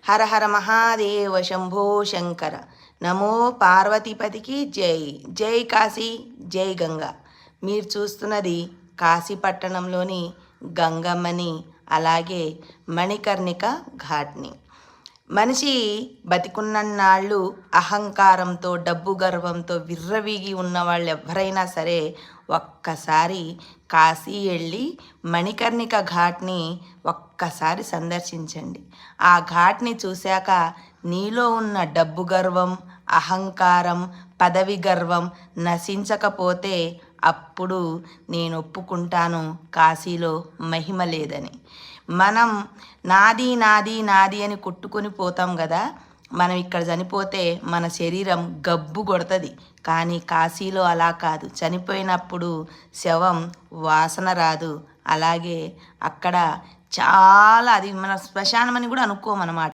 హర హర మహాదేవ శంభో శంకర. నమో పార్వతీపతికి జై. జై కాశీ, జై గంగా. మీరు చూస్తున్నది కాశీ పట్టణంలోని గంగమ్మని, అలాగే మణికర్ణిక ఘాట్ని. మనిషి బతికున్నన్నాళ్ళు అహంకారంతో, డబ్బు గర్వంతో విర్రవీగి ఉన్న వాళ్ళు ఎవరైనా సరే ఒక్కసారి కాశీ వెళ్ళి మణికర్ణిక ఘాట్ని ఒక్కసారి సందర్శించండి. ఆ ఘాట్ని చూశాక నీలో ఉన్న డబ్బు గర్వం, అహంకారం, పదవి గర్వం నశించకపోతే అప్పుడు నేను ఒప్పుకుంటాను కాశీలో మహిమ లేదని. మనం నాది నాది నాది అని కొట్టుకొని పోతాం కదా. మనం ఇక్కడ చనిపోతే మన శరీరం గబ్బు కొడుతుంది, కానీ కాశీలో అలా కాదు. చనిపోయినప్పుడు శవం వాసన రాదు. అలాగే అక్కడ చాలా, అది మన శ్మశానం అని కూడా అనుకోమన్నమాట.